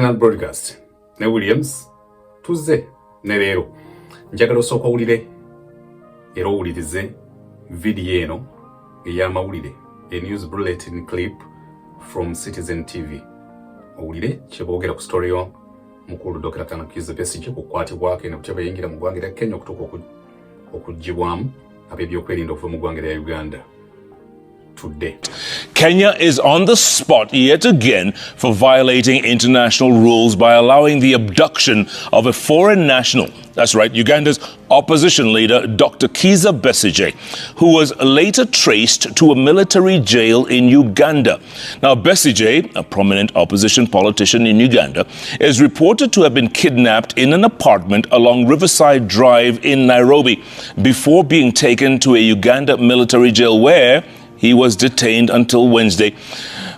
Channel Broadcast ne Williams tuzze ne leero njagala osooka owulire era owulirize video eno ey'amawulire a news bulletin clip from Citizen TV. Owulire kye boogera ku story yo mukulu Dr. Kizza Besigye kukwatibwako eno kutya bayingira mu ggwanga lya Kenya okutuuka okuggibwamu ab'ebyokwerinda okuva mu ggwanga lya Uganda. Today. Kenya is on the spot yet again for violating international rules by allowing the abduction of a foreign national. That's right, Uganda's opposition leader, Dr. Kizza Besigye, who was later traced to a military jail in Uganda. Now, Besigye, a prominent opposition politician in Uganda, is reported to have been kidnapped in an apartment along Riverside Drive in Nairobi before being taken to a Uganda military jail where he was detained until Wednesday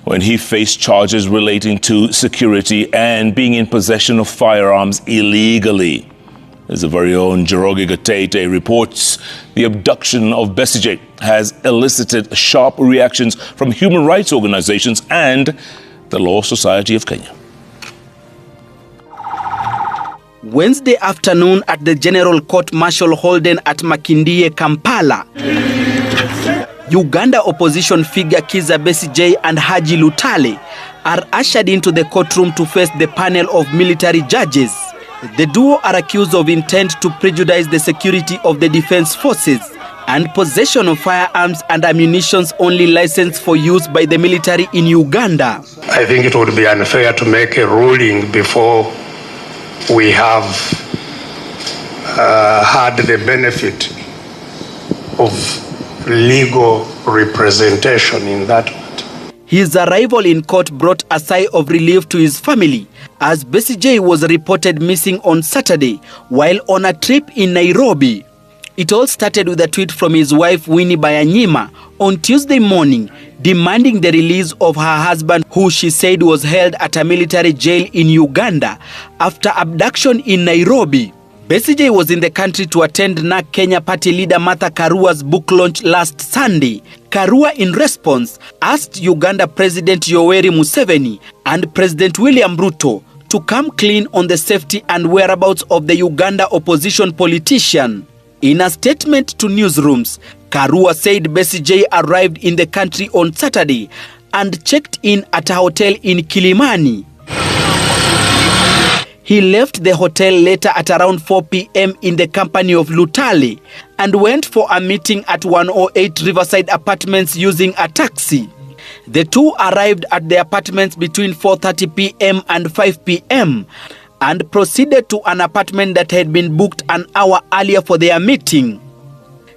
when he faced charges relating to security and being in possession of firearms illegally. As the very own Njoroge Gatete reports, the abduction of Besigye has elicited sharp reactions from human rights organizations and the Law Society of Kenya. Wednesday afternoon at the General Court Martial Holden at Makindye, Kampala, Uganda opposition figure Kizza Besigye and Haji Lutale are ushered into the courtroom to face the panel of military judges. The duo are accused of intent to prejudice the security of the defense forces and possession of firearms and ammunition only licensed for use by the military in Uganda. I think it would be unfair to make a ruling before we have had the benefit of legal representation in that matter. His arrival in court brought a sigh of relief to his family as Besigye was reported missing on Saturday while on a trip in Nairobi. It all started with a tweet from his wife Winnie Bayanyima on Tuesday morning demanding the release of her husband, who she said was held at a military jail in Uganda after abduction in Nairobi. Besigye was in the country to attend NARC Kenya party leader Martha Karua's book launch last Sunday. Karua, in response, asked Uganda President Yoweri Museveni and President William Ruto to come clean on the safety and whereabouts of the Uganda opposition politician. In a statement to newsrooms, Karua said Besigye arrived in the country on Saturday and checked in at a hotel in Kilimani. He left the hotel later at around 4 p.m. in the company of Lutale and went for a meeting at 108 Riverside Apartments using a taxi. The two arrived at the apartments between 4:30 p.m. and 5 p.m. and proceeded to an apartment that had been booked an hour earlier for their meeting.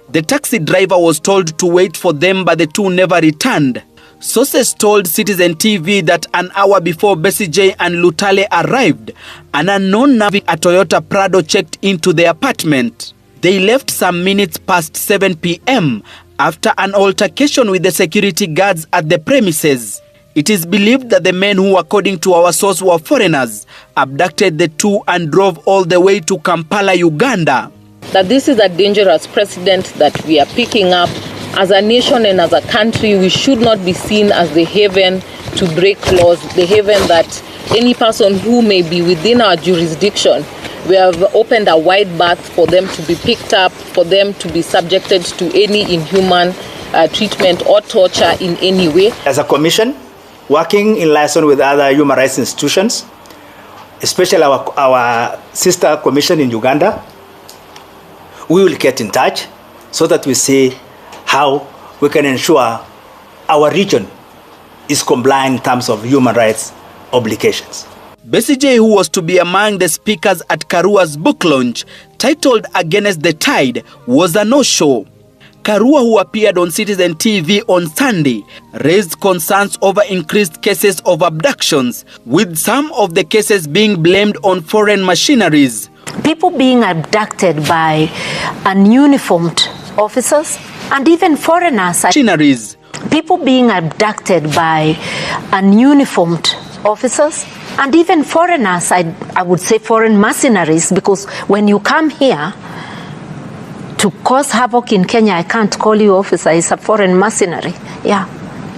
The taxi driver was told to wait for them, but the two never returned. Sources told Citizen TV that an hour before Besigye and Lutale arrived, an unknown navvy, a Toyota Prado, checked into the apartment. They left some minutes past 7 p.m. after an altercation with the security guards at the premises. It is believed that the men, who according to our source were foreigners, abducted the two and drove all the way to Kampala, Uganda. That this is a dangerous precedent that we are picking up. As a nation and as a country, we should not be seen as the haven to break laws, the haven that any person who may be within our jurisdiction, we have opened a wide berth for them to be picked up, for them to be subjected to any inhuman treatment or torture in any way. As a commission, working in liaison with other human rights institutions, especially our sister commission in Uganda, we will get in touch so that we see how we can ensure our region is compliant in terms of human rights obligations. Besigye, who was to be among the speakers at Karua's book launch, titled Against the Tide, was a no-show. Karua, who appeared on Citizen TV on Sunday, raised concerns over increased cases of abductions, with some of the cases being blamed on foreign machineries. People being abducted by ununiformed officers and even foreigners. Machineries. People being abducted by ununiformed officers and even foreigners, I would say foreign mercenaries, because when you come here to cause havoc in Kenya, I can't call you officer, it's a foreign mercenary,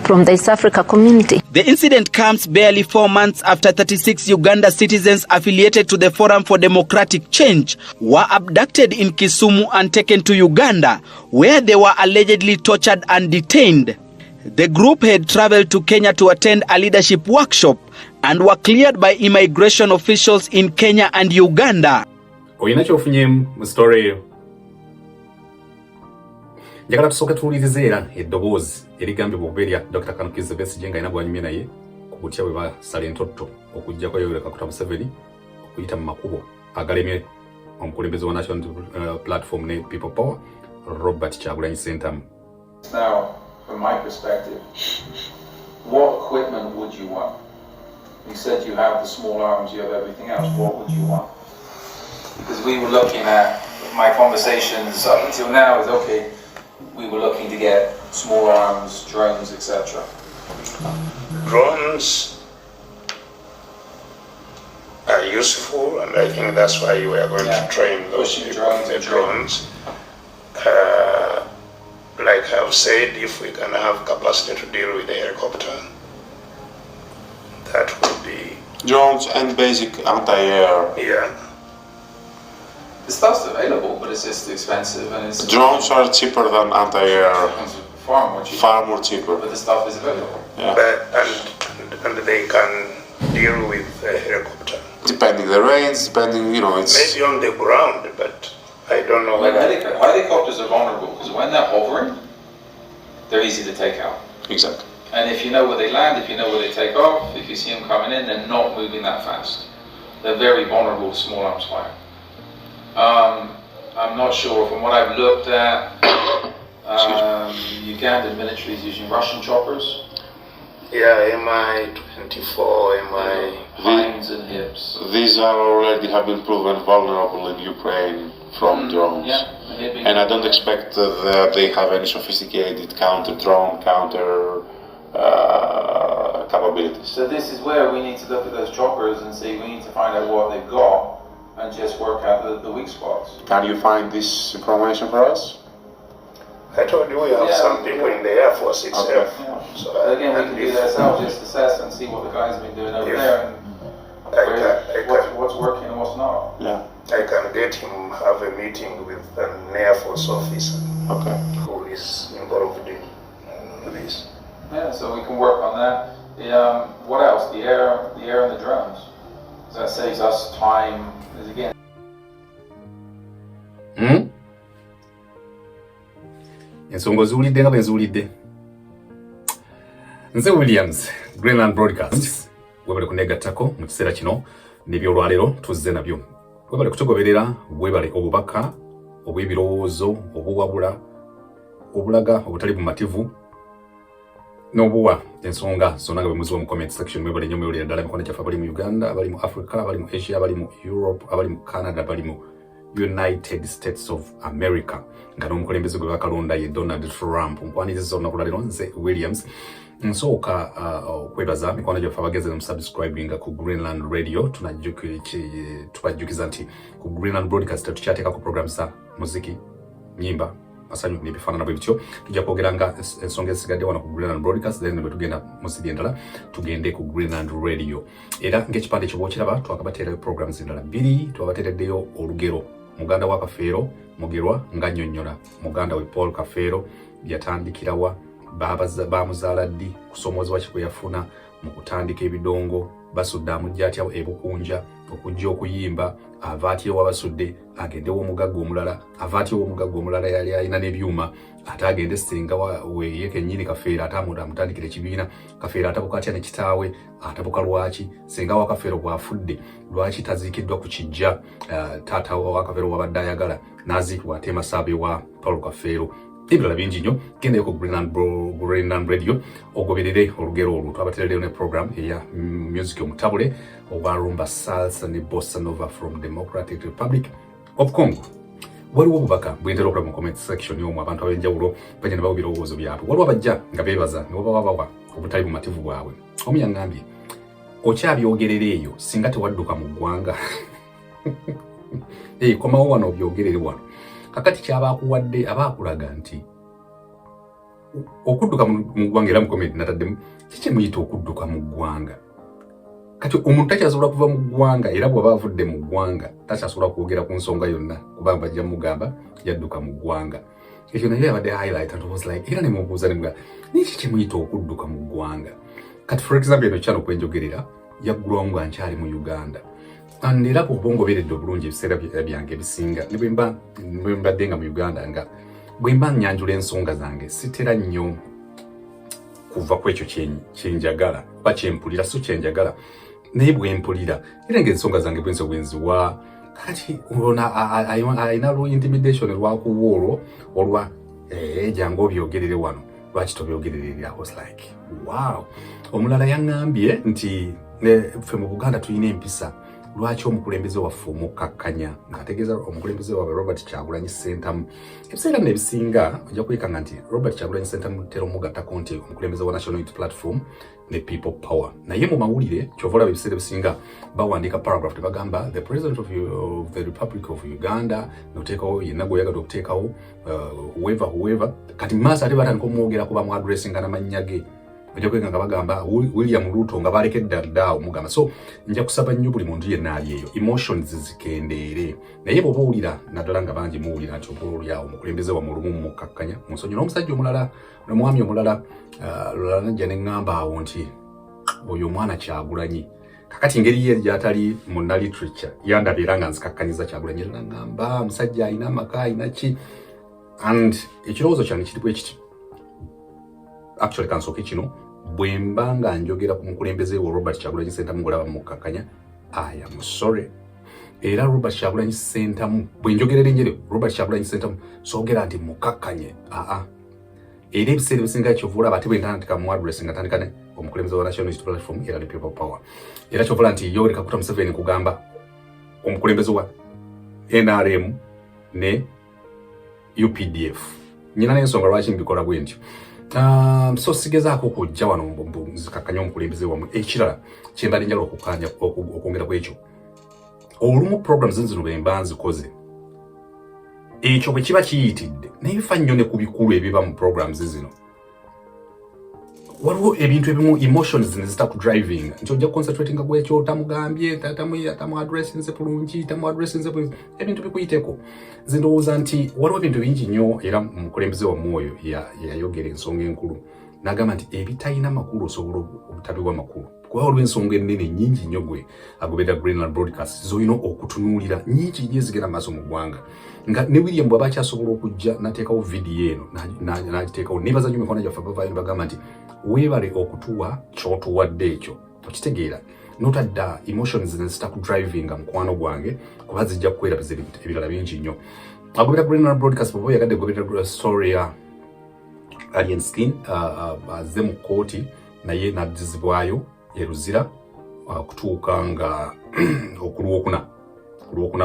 from the East Africa community. The incident comes barely 4 months after 36 Uganda citizens affiliated to the Forum for Democratic Change were abducted in Kisumu and taken to Uganda, where they were allegedly tortured and detained. The group had traveled to Kenya to attend a leadership workshop and were cleared by immigration officials in Kenya and Uganda. Oyinachofunye mu story eyo. Njagala tusooke tuwulirize era eddoboozi erigambibwa okubeerya Dr. Kizza Besigye nga alina bw'anyumye naye ku butya bwe basala entotto okuggyako Yoweri Kaguta Museveni okuyita mu makubo agalemye omukulembeze wa National Platform ne People Power, Robert Kyagulanyi Ssentamu. Now, from my perspective, what equipment would you want? You said you have the small arms, you have everything else. What would you want? Because we were looking at, my conversations up until now is okay, we were looking to get small arms, drones, etc. Drones are useful, and I think that's why we are going to train those drones. Like I've said, if we can have capacity to deal with the helicopter, that would be... Drones and basic anti-air. Yeah. The stuff's available, but it's just expensive, and it's... Drones are cheaper than anti-air. Far more cheaper. Far more cheaper. But the stuff is available. Yeah. And they can deal with the helicopter. Depending the range, depending, it's... Maybe on the ground, but I don't know. Like helicopters are vulnerable, because when they're hovering, they're easy to take out. Exactly. And if you know where they land, if you know where they take off, if you see them coming in, they're not moving that fast. They're very vulnerable to small arms fire. I'm not sure, from what I've looked at, Ugandan military is using Russian choppers. Yeah, Mi-24, Hinds and hips. These are already have been proven vulnerable in Ukraine from drones. Yeah, and I don't expect that they have any sophisticated counter-drone, capabilities. So this is where we need to look at those choppers and see, we need to find out what they've got and just work out the weak spots. Can you find this information for us? I told you we have some people in the Air Force itself. Okay. Yeah. So again, we can do that ourselves, just assess and see what the guys have been doing over there and what's working and what's not. Yeah. I can get him, have a meeting with an Air Force officer who is involved in this. Yeah, so we can work on that. What else? The air and the drones. That saves us time. Again. Ensonga ziwulidde nga bwe nziwulidde. Nze Williams, Greenland Broadcast, webale kunegattako mu kiseera kino n'ebyolwaleero tuzze nabyo. Webale kutugoberera, webale obubaka, obw'ebirowoozo, obuwabula, obulaga obutali bumativu, n'obuwa ensonga zonna nga bwe muziwa mu comment section. Webale nnyo mwewulira ddala emikono gyaffe abali mu Uganda, abali mu Africa, abali mu Asia, abali mu Europe, abali mu Canada, abali mu United States of America. Nga n'omukulembeze gwe bakalonda ye Donald Trump. Nkwaniriza olunaku lwa leero nze Williams. Nsooka okwebaza mikwano gyaffe abageze mu subscribinga ku Greenland Radio. Tubajjukiza nti ku Greenland Broadcast tukyateeka ku programs za muziki, nyimba, masanyu n'ebifaanana bwe bityo. Tujja kwogeranga ensonga ezisigadde wano ku Greenland Broadcast, then bwe tugenda mu sidi endala tugende ku Greenland Radio. Era ng'ekipande kyo bw'okiraba twakabateerayo programs endala bbiri. Twabateereddeyo olugero muganda wa Kafeero Mugerwa ng'annyonnyola muganda we Paul Kafeero yatandikirawa, baamuzaala ddi, kusomoozebwa ki kwe yafuna mu kutandika ebidongo, basudde amujja atya ebukunja okujja okuyimba, ava atya ewabasudde agendewo omugagga omulala, ava atya omugagga omulala yali alina n'ebyuma ate agende ssenga we ye kennyini Kafeero ate amutandikira ekibiina. Kafeero atabuka atya ne kitaawe, atabuka lwaki, ssenga wa Kafeero bw'afudde lwaki taziikiddwa ku kijja taata wa Kafeero wabadde ayagala n'aziikibwa ate Masaabe wa Paul Kafeero. Ebirala bingi nnyo, gendayo ku Greenland Radio ogoberere olugero olwo. Twabateereddeyo ne program eya music omutabule oba rumba, salsa ne bossa nova from Democratic Republic of Congo. Waliwo obubaka bwentera okulaba mu comment section y'omwo abantu ab'enjawulo bajja ne bawa ebirowoozo byabwe. Waliwo abajja nga beebaza ne babawa obutali bumativu bwabwe. Omu yaŋŋambye okyabyogerera eyo singa tewadduka mu ggwanga. Komawo wano obyogerere wano. Kakati kyabaakuwadde abaakulaga nti okudduka mu ggwanga era mu comedy nataddemu kiki muyita okudduka mu ggwanga kati omuntu takyasobola kuva mu ggwanga era bw'aba avudde mu ggwanga takyasobola kwogera ku nsonga yonna kuba bajja mugamba yadduka mu ggwanga ekyo naye yabadde highlight and was like era ne mubuuza ne mugamba niki kimuyita okudduka mu ggwanga kati for example eno kyano kwenjogerera yaggulwamu nga nkyali mu Uganda and era bw'obongoberedde obulungi ebiseera byange ebisinga ne bwe mbadde nga mu Uganda nga bwe mba nyanjula ensonga zange sitera nnyo kuva ku ekyo kyenjagala oba kyempulira so kyenjagala naye bwe mpulira era ng'ensonga zange bwenziwa kati alina lwo intimidation lwakuwa olwa jangu obyogerere wano lwaki tobyogererera. I was like wow. Omulala yaŋŋambye nti ffe mu Buganda tulina empisa lwaki omukulembeze waffe omukakkanya ng'ategeeza omukulembeze waabwe Robert Kyagulanyi Ssentamu ebiseera bino ebisinga ojja kwekanga nti Robert Kyagulanyi Ssentamu tera omugattako nti omukulembeze wa National Unity Platform ne People Power naye mu mawulire kyova olaba ebiseera ebisinga bawandiika paragraph tebagamba the president of the Republic of Uganda noteekawo yenna gweoyagala okuteekawo whoever kati maaso ate batandika omwogerako bamuadressinga n'amannya ge ojja kwekanga bagamba William Ruto nga balekedde dda omugamba so nja kusaba nnyo buli muntu yenna ali eyo emotions zikendeere naye bw'oba owulira naddala nga bangi muwulira nti oba olyawo omukulembeze wa mulumu mumukakkanya munsonyi n'omusajja omulala n'omwami omulala lulala najja ne ŋŋamba awo nti oyo omwana Kyagulanyi kakati ngeri ye gy'atali munna literature yandabeera nga nzikakkanyiza Kyagulanyi era ŋŋamba omusajja alina amaka alina ki and ekirowoozo kyange kiri bwe kiti actually kansooke kino bwe mba nga njogera ku mukulembeze wa Robert Kyagulanyi Ssentamu ng'olaba mukakkanya I am sorry era Robert Kyagulanyi Ssentamu bwe njogerera enjere Robert Kyagulanyi Ssentamu soogera nti mukakkanye era ebiseera ebisinga kyova olaba ate bwe ntandika mu address nga tandika ne omukulembeze wa National Unity Platform era ne People Power era kyova olaba nti Yoweri Kaguta Museveni kugamba omukulembeze wa NRM ne UPDF nyina n'ensonga lwaki mbikola bwe ntyo. So sigezaako okujja wano nzikakkanya omukulembeze wammwe ekirala kyembadde njala okukanya okwongera ku ekyo olumu programs zino bwe mba nzikoze ekyo bwe kiba kiyitidde naye bifa nnyo ne ku bikulu ebiba mu programs zino waliwo ebintu ebimu emotions ne zita ku driving nti ojja concentratinga ku ekyo tamugambye tamu addressinze bulungi tamu addressinze ebintu bikuyiteko nze ndowooza nti waliwo ebintu bingi nnyo era omukulembeze wammwe oyo yayogera ensonga enkulu n'agamba nti ebitalina makulu osobola obutabiwa makulu kuba waliwo ensonga ennene nnyingi nnyo gwe agoberera Greenland Broadcast z'olina okutunuulira nnyingi nnyo ezigenda maaso mu ggwanga nga ne William bw'aba akyasobola okujja n'ateekawo vidiyo eno n'agiteekawo nebaza nnyo mikono gyaffe abavaayo ne bagamba nti weebale okutuwa ky'otuwadde ekyo okitegeera notadda emotions nezita ku driving mukwano gwange kuba zijja kukwerabiza ebirala bingi nnyo agoberera Greenland Broadcast bw'oba yagadde goberera story ya Alien Skin azze mu kooti naye n'addizibwayo eruzira kutuuka nga okulwokuna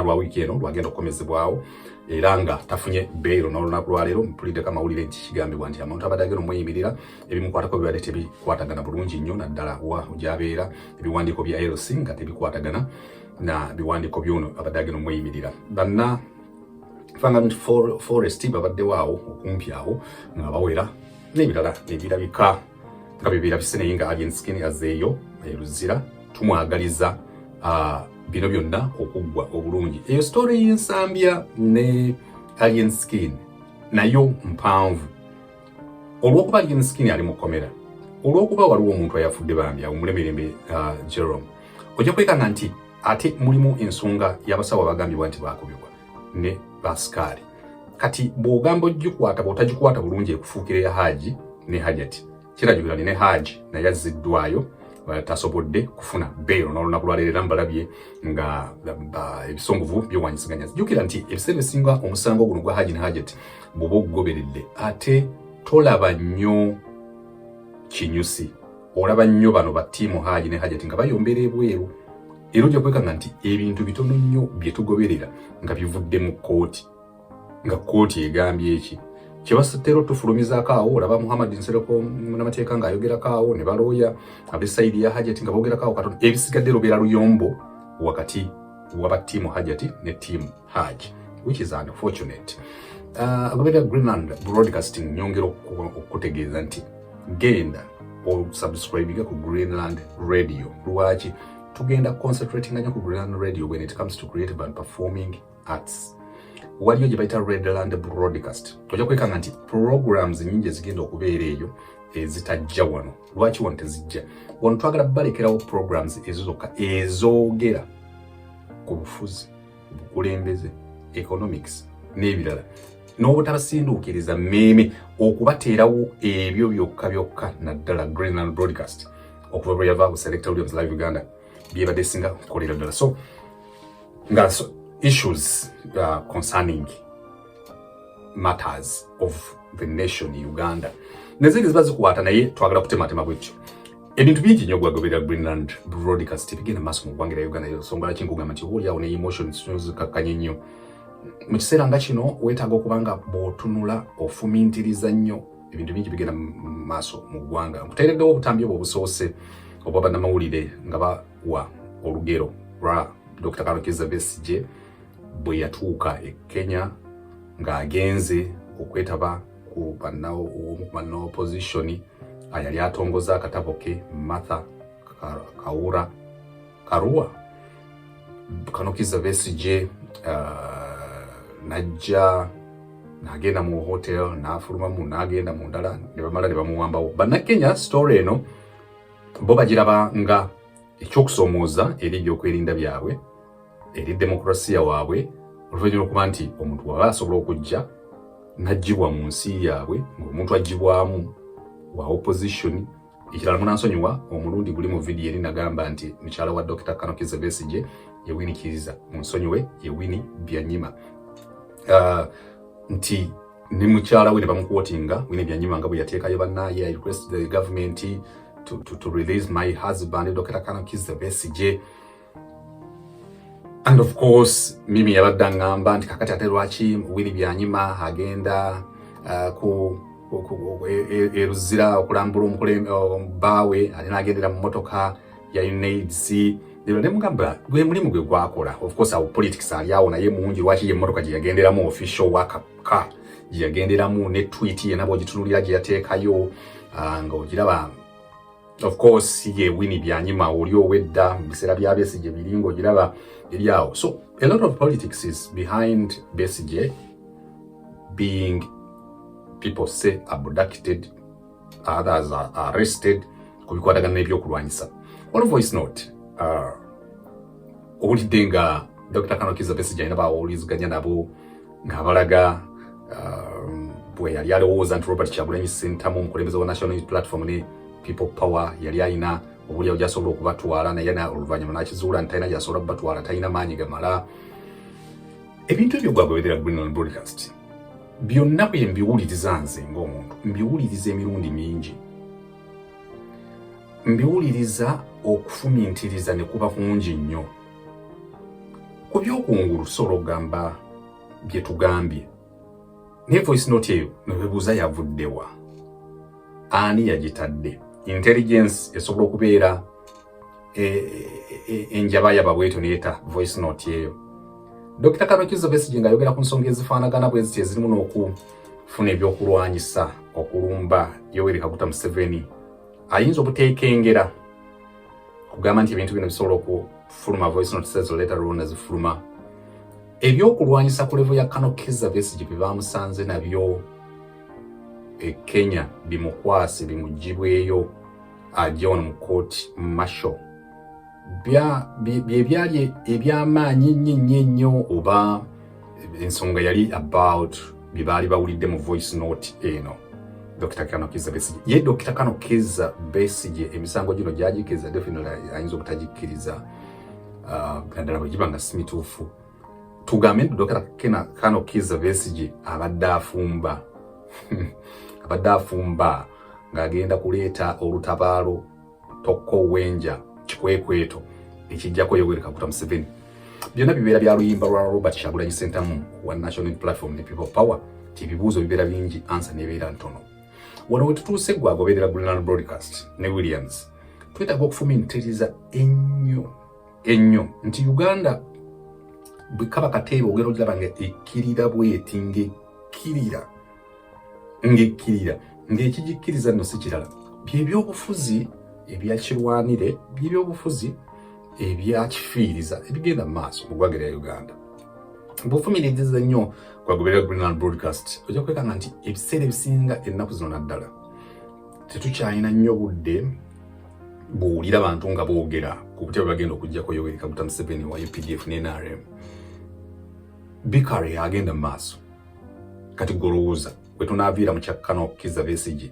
lwa wiiki eno lwagenda okukomezebwawo era nga tafunye beero n'olunaku lwaleero mpuliddeko amawulire nti kigambibwa nti abantu abadde agenda omweyimirira ebimukwatako bibadde tebikwatagana bulungi nnyo naddala wa gyabeera ebiwandiiko bya LC nga tebikwatagana na biwandiiko by'ono abadde agenda omweyimirira banna Fanga Forest babaddewo awo okumpi awo nga bawera n'ebirala nebirabika nga bibeera bise naye nga Alien Skin azeeyo eruzira tumwagaliza bino byonna okuggwa obulungi eyo story y'ensambya ne Alien Skin nayo mpanvu olw'okuba Alien Skin ali mu komera olw'okuba waliwo omuntu ayafudde bambi awo Mulemerembe Jerome ojja kwekanga nti ate mulimu ensonga y'abasawo abagambibwa nti baakubibwa ne basikali kati bw'ogamba ogikwata bw'otagikwata bulungi ekufuukira ya Haji ne Hajati kirajjukira ne Haji naye azziddwayo tasobodde kufuna beero n'olunaku lwaleero era mbalabye nga ebisongovu by'owanyisiganya jjukira nti ebiseera ebisinga omusango guno gwa Haji ne Hajati bw'oba ogugoberedde ate tolaba nnyo kinyusi olaba nnyo bano ba ttiimu Haji ne Hajati nga bayombera ebweru era ojja kwekanga nti ebintu bitono nnyo bye tugoberera nga bivudde mu kkooti nga kkooti egambye eki kyebasatera otufulumizaako awo olaba Muhammad Nsereko munamateeka ng'ayogerako awo ne balooya ab'essaidi ya Hajati nga boogerako awo katono ebisigadde lubeera luyombo wakati waba ttiimu Hajati ne ttiimu Haji which is unfortunate. Agoberera Greenland Broadcasting nyongera okutegeeza nti genda subscribe ku Greenland Radio. Lwaki tugenda concentrating nnyo ku Greenland Radio when it comes to creative and performing arts. Waliyo gye bayita Redland Broadcast. Tojja kwekanga nti programs nyingi zigenda okubeera eyo ezitajja wano. Lwaki wano tezijja? Wano twagala balekerawo programs ezo zokka ezoogera ku bufuzi, bukulembeze, economics n'ebirala. N'obutabasinduukiriza mmeeme okubateerawo ebyo byokka naddala Greenland Broadcast okuva bwe yava ku Selector Williams Live Uganda byebadde singa kukolera ddala. So issues concerning matters of the nation Uganda nezindi ziba zikwata naye twagala kutematema bwekyo. Ebintu bingi nnyo gwagoberera Greenland Broadcast bigenda maaso mu ggwanga lya Uganda y'ensonga laki nkugamba nti obaoliawo ne emotions zikakkanye nnyo. Mu kiseera nga kino weetaaga okubanga bw'otunula ofumintiriza nnyo ebintu bingi bigenda maaso mu ggwanga. Nkuteereddewo obutambi obwo obusoose obwa bannamawulire nga bawa olugero lwa Dr. Kizza Besigye bwe yatuuka e Kenya ng'agenze okwetaba ku banna opposition ayali atongoza akatabo ke Martha Karua. Kizza Besigye najja n'agenda mu hotel n'afulumamu n'agenda mu ndala ne bamala ne bamuwambawo. Bannakenya story eno bo bagiraba nga ekyokusomooza eri ebyokwerinda byabwe eri demokrasiya waabwe oluvannyuma okuba nti omuntu waba asobola okujja n'agibwa mu nsi yaabwe ng'omuntu agibwamu wa opposition. Ekirala munansonyiwa omulundi guli mu video eri nagamba nti mukyala wa Dr. Kizza Besigye ye Winnie Kizza munsonyiwe ye Winnie Byanyima nti ne mukyala we ne bamuquotinga Winnie Byanyima nga bwe yateekayo bannaye I request the government to release my husband Dr. Kizza Besigye. And of course mimi yabadde ngamba nti kakati ate lwaki Winnie Byanyima agenda ku eruzira okulambula omubaawe ate n'agendera mu motoka ya UNAIDS. Lero ne mugamba gwe mulimu gwe gwakola. Of course our politics ali awo naye mungi lwaki ye motoka gye yagenderamu official worker car gye yagenderamu ne tweet ye nabo gitunulira gye yateekayo nga ogiraba. Of course ye Winnie Byanyima oli owedda mu biseera bya Besigye biringo ogiraba eri awo. So a lot of politics is behind Besigye being, people say, abducted, others are arrested kubikwatagana n'ebyokulwanyisa. One voice note owulidde nga Dr. Kizza Besigye alina bawuliziganya nabo ng'abalaga bwe yali alowooza nti Robert Kyagulanyi Ssentamu omukulembeze wa National Youth Platform ne People Power yali alina obulyawo gy'asobola okubatwala naye oluvannyuma n'akizuula nti talina gy'asobola okubatwala, talina maanyi gamala. Ebintu ebyo gwagoberera Greenland Broadcast byonna bwe mbiwuliriza nze ng'omuntu mbiwuliriza emirundi mingi. Mbiwuliriza okufumintiriza ne kuba kungi nnyo. Ku by'okungulu tusobola okugamba bye tugambye. Ne voice note eyo ne weebuuza yavuddewa. Ani yagitadde? Intelligence esobola okubeera enjabayaba bwetyo neeta voice note eyo. Dr. Kizza Besigye ng'ayogera ku nsonga ezifaanagana bwe ziti ezirimu n'okufuna ebyokulwanyisa okulumba Yoweri Kaguta Museveni ayinza obuteekengera kugamba nti ebintu bino bisobola okufuluma voice note says later on ezifuluma ebyokulwanyisa ku level ya Kizza Besigye bye bamusanze nabyo Kenya bimukwase bimugibweyo ajja wano mu court martial byali ebyamaanyi nnyo oba ensonga yali about bye bawulidde mu voice note eno. Dr. Kizza Besigye ye Dr. Kizza Besigye emisango gino gyagikiriza definitely ayinza obutagikkiriza naddala bwe giba nga si mituufu. Tugambe nti Dr. Kizza Besigye abadde afumba ng'agenda kuleeta olutabaalo tokko wenja kikwekweto ekijjako Yoweri Kaguta Museveni. Byonna bibeera bya luyimba lwa Robert Kyagulanyi Ssentamu wa National Platform ne People Power. Ebibuuzo bibeera bingi, ansa nebeera ntono. Wano we tutuuse gwagoberera Greenland Broadcast ne Williams twetaaga okufumintiriza ennyo nti Uganda bwekaba kateebe ogenda olaba nga ekkirira bweti ng'ekigikkiriza nno si kirala byebyobufuzi ebyakirwanire byebyobufuzi ebyakifiiriza ebigenda mu maaso mu ggwanga lya Uganda. Bw'ofumiiriza nnyo kwagoberera Greenland Broadcast ojja kwekanga nti ebiseera ebisinga ennaku zino naddala tetukyalina nnyo budde buwulira abantu nga boogera ku butya bwe bagenda okugyako Yoweri Kaguta Museveni wa UPDF ne NRM. Bikare agenda mu maaso kati golowooza bwe tunaaviira mu kyakkano Kizza Besigye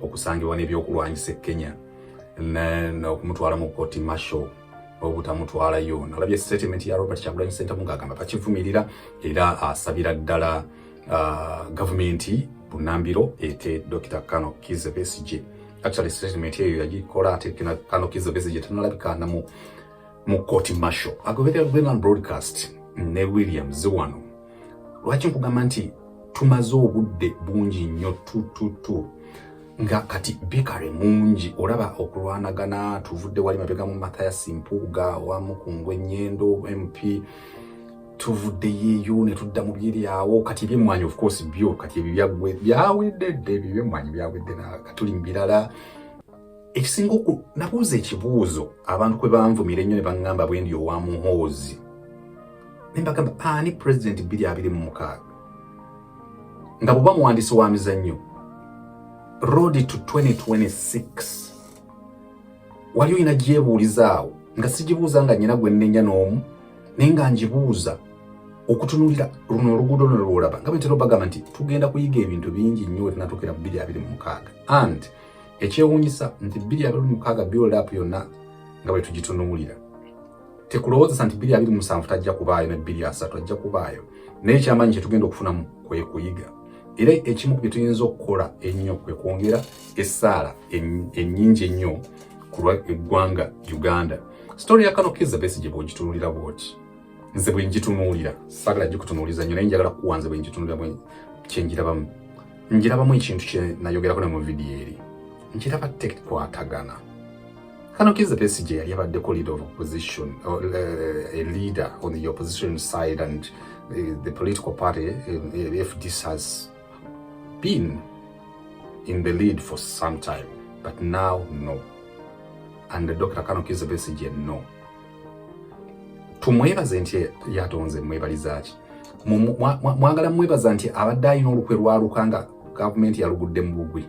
okusangibwa n'ebyokulwanyisa Kenya n'okumutwala mu kooti marshal obutamutwalayo. Nalabye statement ya Robert Kyagulanyi Ssentamu ng'agamba bakivumirira era asabira ddala gavumenti bunnambiro ete Dr. Kano Kizza Besigye. Actually statement eyo yagikola ate Kano Kizza Besigye tanalabika na mu kooti marshal. Agoberera Greenland Broadcast ne William Ziwano. Lwaki nkugamba nti tumaze obudde bungi nnyo nga kati bikare mungi olaba okulwanagana tuvudde wali mabega mu Mathias Mpuuga wamu ku Ngwennyendo MP tuvudde yeeyo ne tudda mu byeri awo kati ebyemmwanyi of course byo kati byawedde ebyemmwanyi byawedde na katuli mu birala. Ekisinga nabuuza ekibuuzo abantu kwe banvumira ennyo ne baŋŋamba bwe ndi owa muhoozi ne mbagamba ani president 2026 nga bw'oba muwandiisi wa mizannyo road to 2026 wali olina gyebuulizaawo nga sigibuuza nga nnyina gwe nnenya n'omu naye nga ngibuuza okutunuulira luno oluguudo luno lw'olaba nga bwe ntera obagamba nti tugenda kuyiga ebintu bingi nnyo we tunatuukira mu 2026 and ekyewuunyisa nti 2026 build up yonna nga bwe tugitunuulira tekulowooza nti 2027 tajja kubaayo ne 2030 ajja kubaayo naye ekyamanyi kye tugenda okufunamu kwe kuyiga. Era ekimu ku bye tuyinza okukola ennyo kwe kwongera essaala ennyingi ennyo ku lw'eggwanga Uganda. Story ya Kano Kizza Besigye bw'ogitunuulira bw'oti nze bwe ngitunuulira saagala gikutunuuliza nnyo naye njagala kuwa nze bwe ngitunuulira njirabamu ekintu kye nayogerako ne mu vidiyo eri njiraba tekwatagana. Kano Kizza Besigye yali abaddeko leader of opposition a leader on the opposition side and the political party if this has been in the lead for some time, but now no. And Dr. Kano Kizza Besigye no. Tumwebaze nti yatonze mwebaliza ki. Mwagala mwebaza nti abadde alina olukwe lwaluka nga gavumenti yalugudde mu bugwi.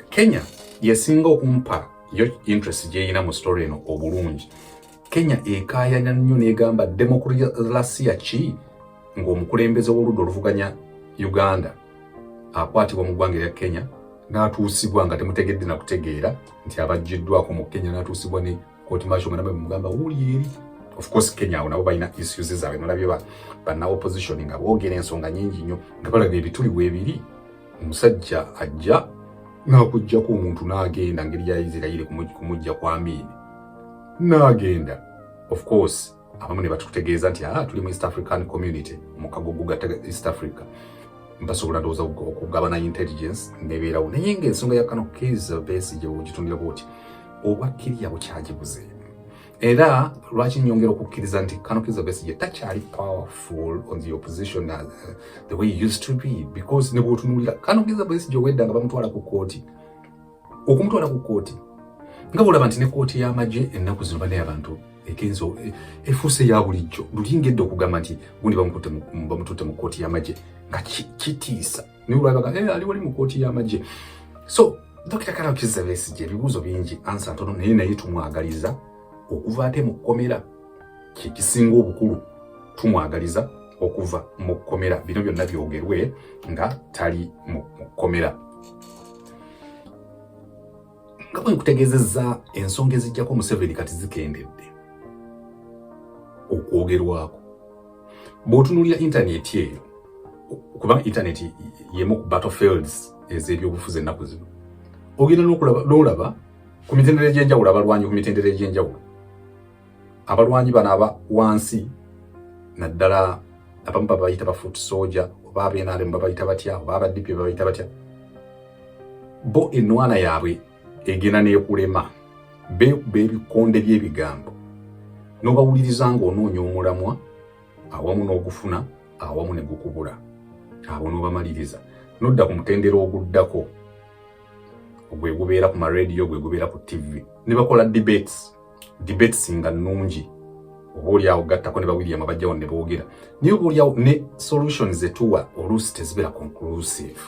Kenya yesinga okumpa yo interest gyeyina mu story eno obulungi. Kenya ekaayanya nnyo n'egamba demokrasiya ki ng'omukulembeze w'oludda oluvuganya Uganda akwatibwa mu ggwanga lya Kenya n'atuusibwa nga temutegedde na kutegeera nti abaggiddwako mu Kenya n'atuusibwa ne kooti marshal nga mugamba wuli eri. Of course Kenya awo nabo balina issues zaabwe nolabye banna opposition nga boogera ensonga nyingi nnyo nga balaga ebituli bwebiri. Omusajja ajja n'akuggyako omuntu n'agenda ngeri ya Isirayiri kumujja kwa Amini n'agenda. Of course abamu ne batutegeeza nti tuli mu East African community mu kagugu ga East Africa basobola ndowooza okugabana intelligence nebeerawo naye ng'ensonga ya Kano Kizza Besigye bw'ogitundira bw'oti obwakkiriya bukyagibuze. Era lwaki nnyongera okukkiriza nti Kano Kizza Besigye takyali powerful on the opposition the way he used to be because ne bw'otunuulira Kano Kizza Besigye owedda nga bamutwala ku kooti okumutwala ku kooti nga bw'olaba nti ne kooti y'amagye ennaku zino banaye abantu ekenzo efuuse ya bulijjo lulingedde okugamba nti gundi bamututte mu kooti y'amagye nga kitiisa naye olwabaga ali wali mu kooti y'amagye. So Dr. Kano Kizza Besigye ebibuuzo bingi ansa ntono naye tumwagaliza okuva ate mu kkomera kikisinga obukulu tumwagaliza okuva mu kkomera bino byonna byogerwe nga tali mu kkomera. Nga bwe nkutegeezezza ensonga ezijjako Museveni kati zikendedde okwogerwako. Bw'otunuulira intaneti eyo kuba intaneti yemu ku battlefields ez'ebyobufuzi ennaku zino ogenda n'olaba ku mitendera egy'enjawulo abalwanyi ku mitendera egy'enjawulo abalwanyi bano aba wansi naddala abamu babayita ba foot soldier oba ab'NRM babayita batya oba abaddipi babayita batya bo ennwana yaabwe egenda n'ekulema beekuba ebikonde by'ebigambo n'obawuliriza ng'onoonya omulamwa awamu n'ogufuna awamu ne gukubula awo n'obamaliriza n'odda ku mutendero oguddako gwe gubeera ku marediyo gwe gubeera ku TV ne bakola debates nga nnungi oba oliawo gattako ne bawiriamu bajjawo ne boogera naye oba oliawo ne solutions zetuwa oluusi tezibeera conclusive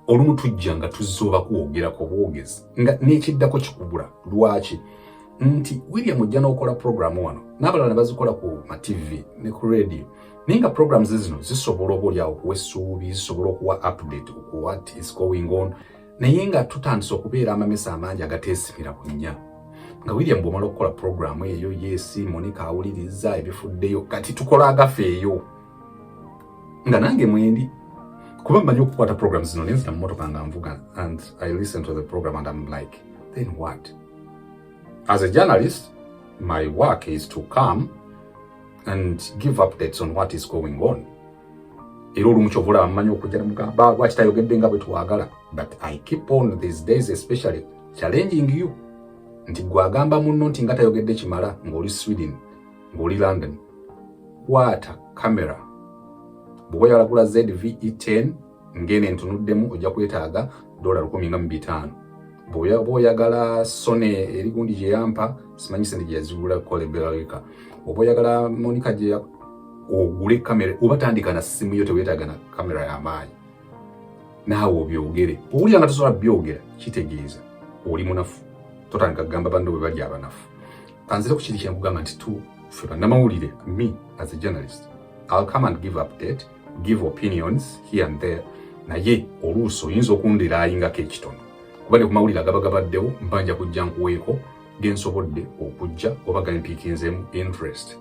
olumu tujja nga tuzza oba kuwogerako bwogezi nga n'ekiddako kikubula lwaki nti William ojja n'okola programu wano n'abalala ne bazikola ku ma TV ne ku radio naye nga programs zino zisobola oba oliawo okuwa essuubi zisobola okuwa update ku what is going on naye nga tutandise okubeera amamesa amangi agateesimira bunnya nga William bw'omala okukola programu eyo yesi Monica awuliriza ebifuddeyo kati tukola agafeeyo nga nange mwendi kuba mmanyi okukwata programs zino nenzita mu mmotoka nga nvuga and I listen to the program and I'm like then what? As a journalist, my work is to come and give updates on what is going on. Era olumu kyovula amanyi okujja ne mugamba lwaki tayogedde nga bwe twagala. But I keep on these days especially challenging you. Nti gwagamba munno nti nga tayogedde kimala ng'oli Sweden, ng'oli London. Kwata kamera. Bw'oba yalagula ZVE10 ngene ntunuddemu ojja kwetaaga $1,500. Bw'oba oyagala Sony erigundi gye yampa simanyi sente gye yazigula kola Belarika. Oba oyagala Monica gye ogule kamera oba tandika na simu yo teweetaaga na kamera y'amaanyi. Naawe obyogere. Owulira nga tosobola byogera kitegeeza oli munafu. Totandika kugamba banno bwe bali abanafu. Kanzire ku kiri kye nkugamba nti ffe bannamawulire, me as a journalist, I'll come and give update, give opinions here and there. Naye oluusi oyinza okundiraayingako ekitono. Kuba ne ku mawulire agabagabaddewo mbanja kujja nkuweeko gensobodde okujja oba gampiikinzeemu interest.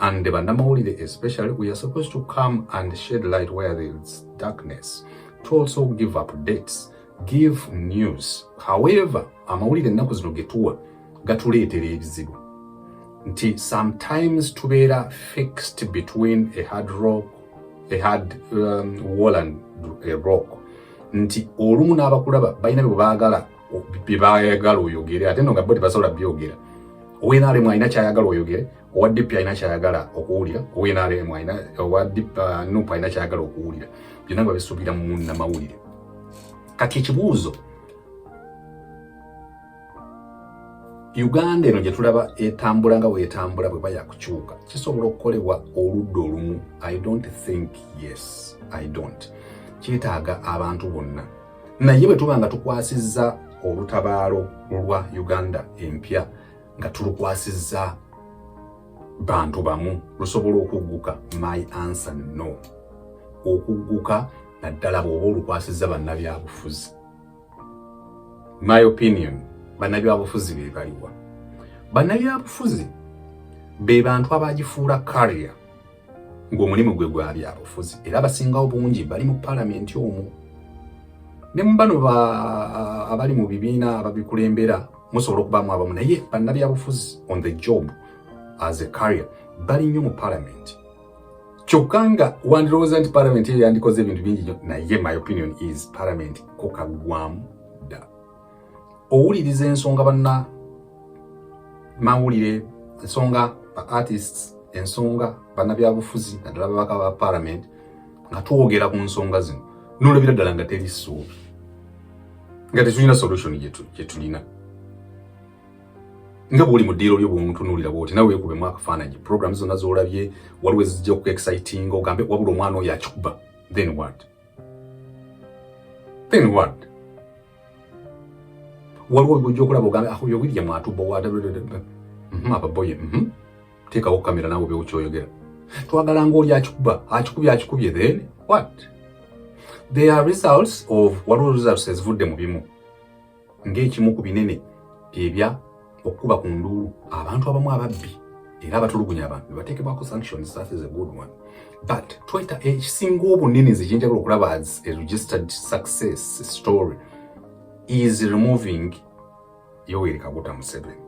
And the bannamawulire especially, we are supposed to come and shed light where there is darkness, to also give updates, give news. However, amawulire ennaku zino getuwa gatuleetera ebizibu. Nti sometimes tubeera fixed between a hard wall and a rock. Nti olumu n'abakulaba balina bye baagala oyogere ate nno nga bo tebasobola byogera. ONRM alina kyayagala oyogere, owa DP alina kyayagala okuwulira, ONRM alina owa NUP alina kyayagala okuwulira. Byonna nga bisuubira mu munnamawulire. Kati ekibuuzo Uganda eno gye tulaba etambula nga bw'etambula bwe baya kukyuka kisobola okukolebwa oludda olumu? I don't think yes. I don't. Kyetaaga abantu bonna. Naye bwe tuba nga tukwasizza olutabaalo lwa Uganda empya nga tulukwasizza bantu bamu lusobola okugguka? My answer no. Okugguka naddala bw'oba olukwasizza bannabyabufuzi. My opinion, bannabyabufuzi be baliwa. Bannabyabufuzi be bantu abagifuula career ng'omulimu gwe gwa byabufuzi era abasingawo bungi bali mu palamenti omwo. Ne mu bano abali mu bibiina ababikulembera musobola okubaamu abamu naye bannabyabufuzi on the job as a career bali nnyo mu palamenti. Kyokka nga wandirowooza nti palamenti eyo yandikoze ebintu bingi nnyo naye my opinion is palamenti ko kaggwamu dda. Owuliriza ensonga banna mawulire, ensonga ba artists, ensonga bannabyabufuzi naddala babaka ba palamenti nga twogera ku nsonga zino n'olabira ddala nga teri ssuubi nga tetulina solution gye tulina. Nga bw'oli mu ddiiro lyo bw'omutunuulira bw'oti nawe weekubemu akafaananyi program zonna z'olabye waliwo ezijja ku exciting ogambe wabula omwana oyo akikuba. Then what? Waliwo bw'ojja okulaba ogambe oyo William atubba ababoye teekawo kamera naawe obeewo kyoyogera. Twagala ng'oli akikubye then what? There are results of waliwo results ezivudde mu bimu ng'ekimu ku binene byebya okukuba ku nduulu abantu abamu ababbi era abatulugunya abantu bateekebwako sanctions. That is a good one. But tweta ekisinga obunene nze kyenjagala okulaba as a registered success story is removing Yoweri Kaguta Museveni,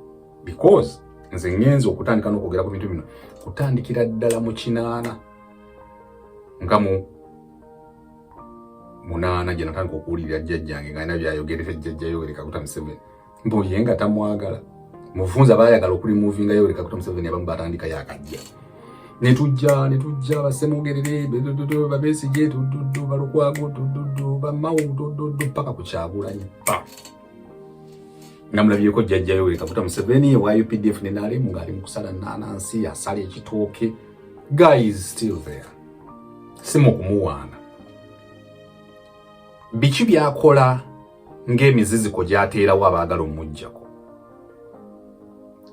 because nze ngenza okutandika n'okwogera ku bintu bino kutandikira ddala mu 8 nga mu 8 gye natandika okuwulira jjajjange nga alina byayogerera jjajja Yoweri Kaguta Museveni mbuye nga tamwagala mufunza bayagala okuli moving Yoweri Kaguta Museveni abamu batandika yakajja netujja basemugerere ba Besigye balukwago bamawu paka ku Kyagulanyi namulabyeko jjajja Yoweri Kaguta Museveni wa UPDF nenale mungali mukusala nanansi asali ekitooke guy is still there simu kumuwaana biki byakola ng'emiziziko gy'ateerawo abaagala omujjako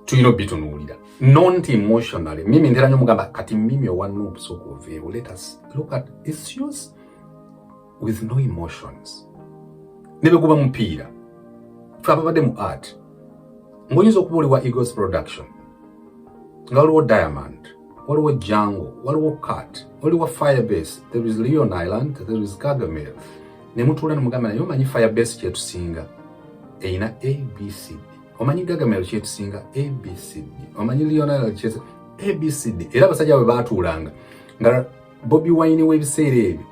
tulina bitunuulira not emotionally mimi ntera nnyo mugamba kati mimi owanna obusooka oveewo let us look at issues with no emotions ne bwe guba mupiira ffe ababadde mu art ng'oyinza okubuulibwa Eagles Production nga waliwo Diamond waliwo Django waliwo Cat waliwo Firebase there is Leon Island there is Gargamel ne mutuula ne mugamba naye omanyi Firebase kyetusinga eyina ABCD omanyi Gargamel kyetusinga ABCD omanyi Leon Island kyetusinga ABCD era abasajja bwe baatuulanga nga Bobi Wine w'ebiseera ebyo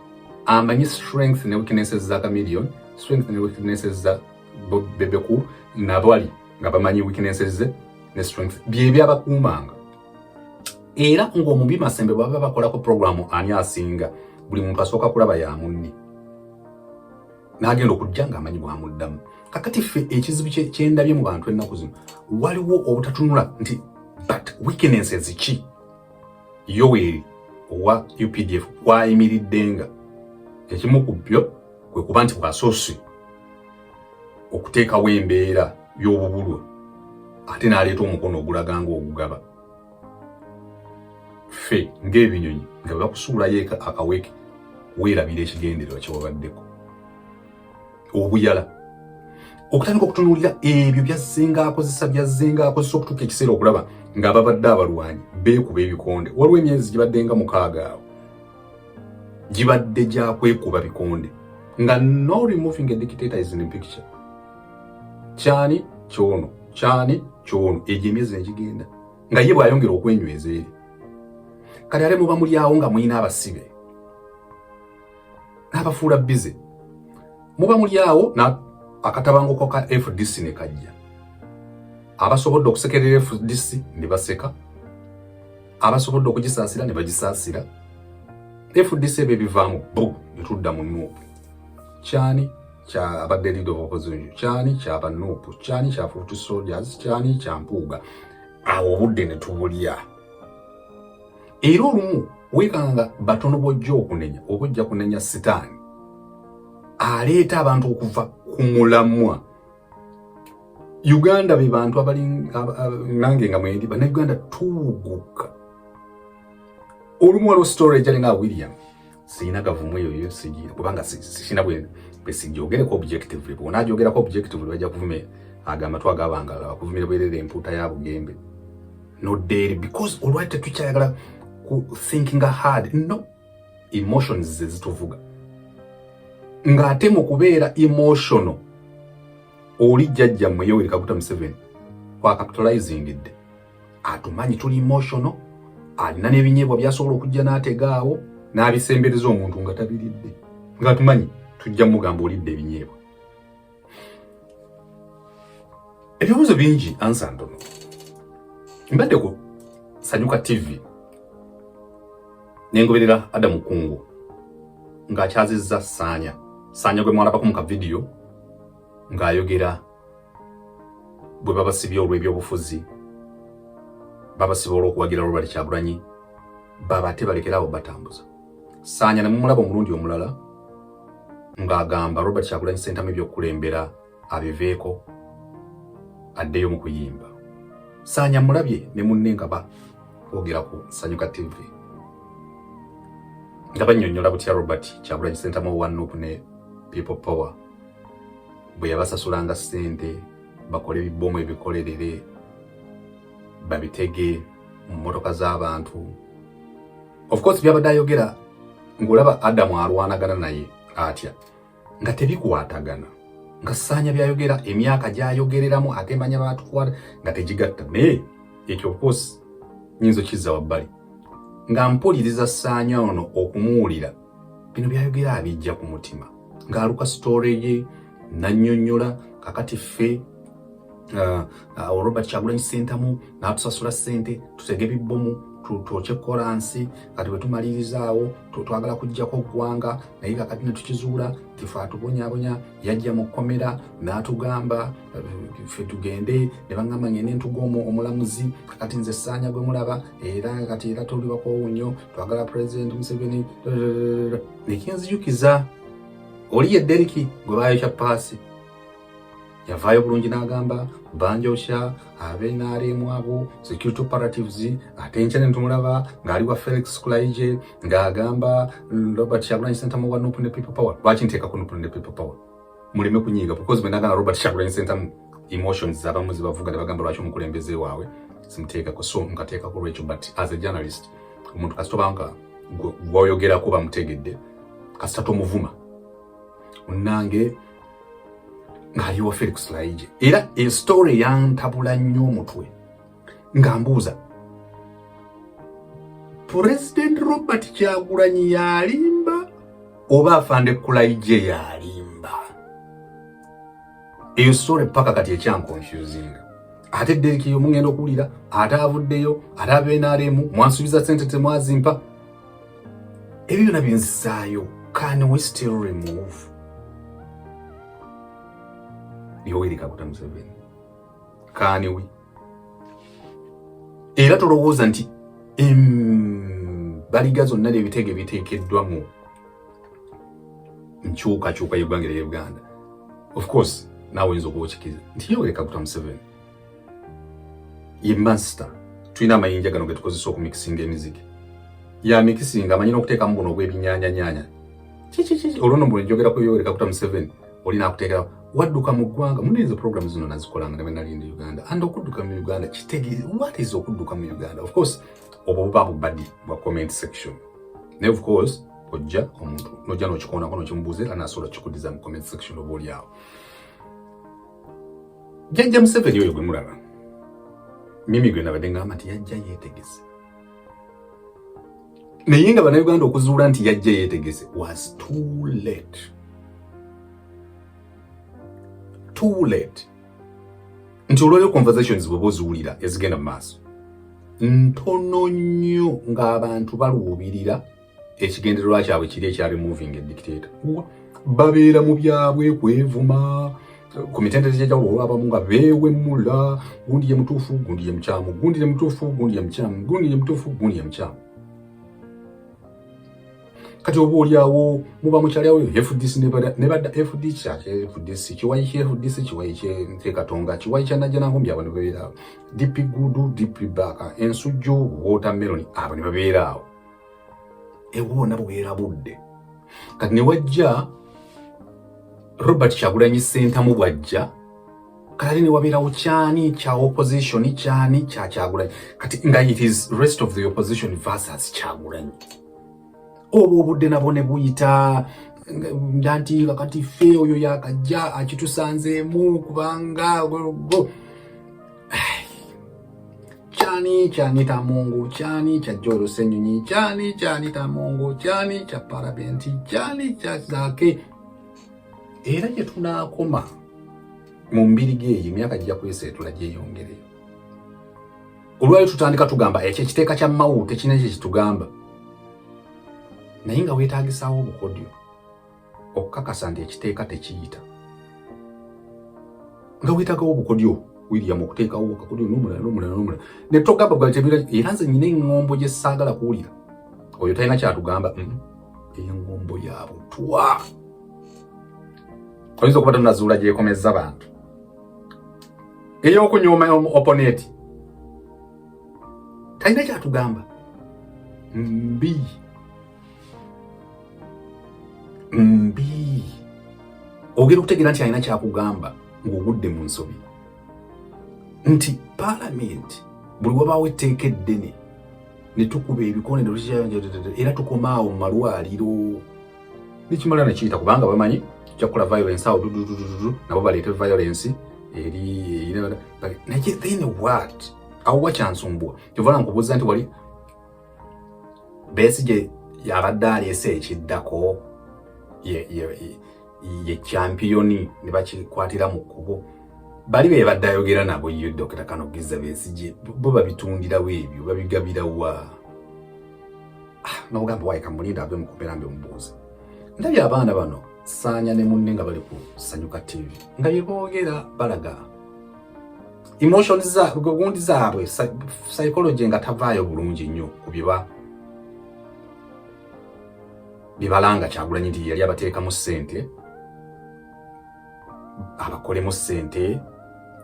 amanyi strength ne weaknesses za Chameleon strength ne weaknesses za Bebe Cool nabali nga bamanyi weaknesses ne strength byebyo abakuumanga era ng'omubi Masembe baba bakolako programu ani asinga buli muntu asooka kulaba ya munni n'agenda okujja ng'amanyi bwamuddamu kakati ffe ekizibu kyendabye mu bantu ennaku zino waliwo obutatunula nti but weaknesses ki Yoweri owa UPDF kwayimiriddenga ekimu ku byo kwe kuba nti bwasoose okuteekawo embeera y'obubulwa ate n'aleeta omukono ogulaga ng'ogugaba ffe ng'ebinyonyi nga bwe bakusuulayo akaweeke weerabira ekigendererwa kye wabaddeko obuyala okutandika okutunuulira ebyo byazzenga akozesa okutuuka ekiseera okulaba ng'ababadde abalwanyi beekuba ebikonde waliwo emyezi gibadde nga 6 awo gibadde gya kwekuba bikonde nga no removing a dictator is in the picture kyani kyono egyo emyezi negigenda nga ye bw'ayongera okwenyweza eri kale ale muba mulyawo nga mulina abasibe n'abafuula bize muba mulyawo akatabanguko ka FDC ne kajja abasobodde okusekerera FDC ne baseka abasobodde okugisaasira ne bagisaasira FDC bebivaamu ne tudda mu Nuupu kyani kya abadde leader of opposition kyani kyaba Nuupu kyani kya Foot Soldiers kyani kya Mpuuga awo obudde ne tubulya era olumu weekanga batono bojja okunenya obojja kunenya sitaani aleeta abantu okuva ku mulamwa Uganda be bantu abali nange nga mwendi bannayuganda tuuguka olumu waliwo story ejalinga William siina gavumu eyo sigira kubanga sina Besigye ogereko objectively bw'onaajogerako objectively bajja kuvumira agamba twagabangala bakuvumira bwerere empuuta ya Bugembe no daily because olwali tetukyayagala ku thinking hard no emotions ze zituvuga ng'ate mu kubeera emotional oli jjajja mmwe Yoweri Kaguta Museveni kwa capitalizing idde atumanyi tuli emotional alina n'ebinyeebwa byasobola okujja n'ategaawo n'abisembereza omuntu nga tabiridde nga tumanyi tujja mugamba olidde ebinyeebwa ebibuuzo bingi ansa ntono mbadde ku Sanyuka TV nengoberera Adamu Kungu ng'akyazizza Saanya gwe mwalabako mu kavidiyo ng'ayogera bwe babasibye olw'ebyobufuzi babasiba olw'okuwagira Robert Kyagulanyi baba ate balekerawo batambuza Saanya ne mumulaba omulundi omulala ng'agamba Robert Kyagulanyi Ssentamu ebyokulembera abiveeko addeyo mu kuyimba Saanya mulabye ne munne nga boogera ku Sanyuka TV nga bannyonnyola butya Robert Kyagulanyi Ssentamu owa Nuupu ne People Power bwe yabasasulanga ssente bakole ebibbomu ebikolerere babitege mu mmotoka z'abantu of course byabadde ayogera ng'olaba Adamu alwanagana naye atya nga tebikwatagana nga Saanya byayogera emyaka gy'ayogereramu ate manya baatukwata nga tegigatta naye ekyo of course nyinza okizza wabbali nga mpuliriza Saanya ono okumuwulira bino byayogera abijja ku mutima ng'aluka story ye nannyonnyola kakati ffe Robert Kyagulanyi Ssentamu n'atusasula ssente tutege bibbomu tuoche koransi kati bwe tumalirizawo twagala kujjako ggwanga naye kakati ne tukizuula tifa tubonyabonya yajja mu kkomera n'atugamba ffe tugende ne baŋŋamba ngende ntugomo omulamuzi kati nze ssaanya gwe mulaba era kati era tuliwako nnyo twagala President Museveni nekinzijukiza oli ye Deriki gwe baayokya paasi yavaayo bulungi n'agamba banjosha abenaaremu abo security operatives ate enkya ne tumulaba ng'ali wa Felix Kulaije ng'agamba Robert Kyagulanyi Ssentamu wa Open the People Power. Lwaki nteekako Open the People Power? Muleme kunyiiga because bwe nagamba Robert Kyagulanyi Ssentamu emotions z'abamu zibavuga ne bagamba lwaki omukulembeze waabwe simuteekako so nkateekako lwekyo but as a journalist omuntu kasitobanga gwoyogerako bamutegedde kasita tomuvuma nange ng'aliwo Felix Kulaije era story yantabula nnyo omutwe ng'ambuuza President Robert Kyagulanyi yalimba oba afande Kulaije yalimba? Eyo story paka kati ekyanconfusing ate Deriki omugenda okuwulira ate avuddeyo ate abenaaremu mwansuubiza ssente temwazimpa ebyo byonna byenzisaayo. Can we still remove Yoweri Kaguta Museveni? Can we? Era tulowooza nti baliga zonna ebitege biteekeddwamu nkyukakyuka y'eggwanga lya Uganda. Of course naawe oyinza okukikiza nti Yoweri Kaguta Museveni ye master. Tulina amayinja gano ge tukozesa okumikisinga emiziki ya mikisinga amanyi n'okuteekamu buno obw'ebinyaanyanyanya olwo nno njogera ku Yoweri Kaguta Museveni olina akuteekera wadduka mu ggwanga. Muneezo program zino nazikolanga ne nalindi Uganda and okudduka mu Uganda kitege what is okudduka mu Uganda? Of course obwo buba bubadi bwa comment section ne of course ojja omuntu nojja n'okikoonako n'okimubuuza era n'asobola kikuddiza mu comment section oba oli awo. Jjajja Museveni oyo gwe mulaba mimi gwe nabadde ngamba nti yajja yeetegese naye nga bannayuganda okuzuula nti yajja yeetegese was too late. Nti olwaliro conversations bwe bozuulira ezigenda mu maaso ntono nnyo ng'abantu baluubirira ekigendererwa kyabwe kiri ekya removing a dictator. Babeera mu byabwe kwevuma ku mitendera egy'enjawulo olwabamu nga beewemmula gundi ye mutuufu gundi ye mukyamu gundi ye mutuufu gundi ye mukyamu gundi ye mutuufu gundi ye mukyamu. Kati oba oliawo muba mukyaliawo FDC nebadda FDC kiwayi kye FDC kiwayi kye Nteekatonga kiwayi kya Najjanankumbi abo ne babeeraawo DP Gudu DP Baka ensujju watermelon abo ne babeeraawo ewoona bubeera budde. Kati ne wajja Robert Kyagulanyi Ssentamu bwajja kati ne wabeerawo kyani kya opposition kyani kya Kyagulanyi kati nga it is rest of the opposition versus Kyagulanyi. Obwo obudde nabo ne buyita ndanti kakati ffe oyo yakajja akitusanzeemu kubanga kyani tamungu kyani kya Jolo Ssenyonyi kyani tamungu kyani kya Parabenti kyani kya Zaake. Era gye tunaakoma mu mbirigi eyo emyaka gijja kweseetula gyeyongereyo. Olwali tutandika tugamba ekyo ekiteeka kya Mao tekina ekyo kitugamba naye nga weetaagisaawo obukodyo okukakasa nti ekiteeka tekiyita nga weetaagawo obukodyo William okuteekawo akakodyo n'omulala ne togamba bwatebira era nze nyina eŋŋombo gye ssaagala kuwulira oyo talina kyatugamba eŋŋombo ya butwa. Oyinza okuba tonazuula gyekomezza bantu ey'okunyooma opponent talina kyatugamba mbi ogera okutegeera nti alina kyakugamba ng'ogudde mu nsobi nti Parliament buli wabaawo etteeka eddene ne tukuba ebikoonero era tukomaawo mu malwaliro nekimala nekiyita kubanga bamanyi kyakola violence awo nabo baleete violence eri naye then what awo wakyansumbwa kyovala nkubuuza nti wali Besigye yabadde aleese ekiddako ye championi ne bakikwatira mu kkubo bali be badayogera nabo yo Dr. Kizza Besigye bo babitundira webyo babigabira wa no gamba wayi kamulinda abe mukopera mbe mbuzi ndabya abaana bano sanya ne munne nga bali ku Sanyuka TV nga yebogera balaga emotions za gundi zaabwe psychology nga tavayo bulungi nnyo kubiba bibalanga Kyagulanyi ndi yali abateeka mu ssente abakole mu ssente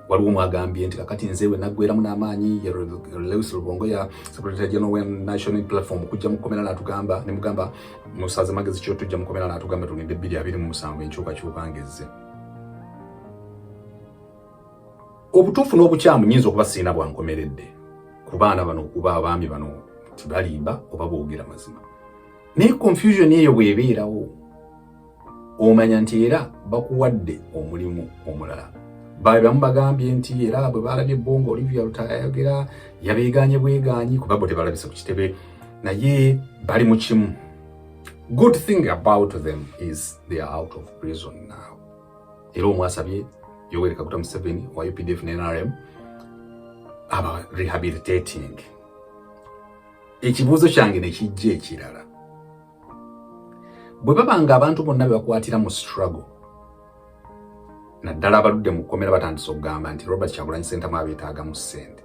waliwo mwagambye nti kakati nzewe nagwera munamaanyi ya Lewis Lubongo ya Secretary General National Platform kujja mukomera natugamba ne mugamba musaza magezi kyo tujja mukomera natugamba tuninde 227 enkyuka ngezze obutuufu n'obukyamu nyinza okuba sina bwankomeredde ku baana bano kuba abaami bano tibalimba oba boogera mazima naye confusion eyo bwebeerawo omanya nti era bakuwadde omulimu omulala babamu bagambye nti era bwe balabye Bongo Olivia Lutayogera yabeeganye bweganyi kuba bo tebalabise ku kitebe naye bali mu kimu. Good thing about them is they are out of prison now. Era omwasabye Yoweri Kaguta Museveni wa UPDF ne NRM aba rehabilitating. Ekibuuzo kyange ne kijja ekirala. Bwe babanga abantu bonna bakwatira mu struggle naddala abaludde mu kkomera batandise okugamba nti Robert Kyagulanyi Ssentamu abeetaaga mu ssente.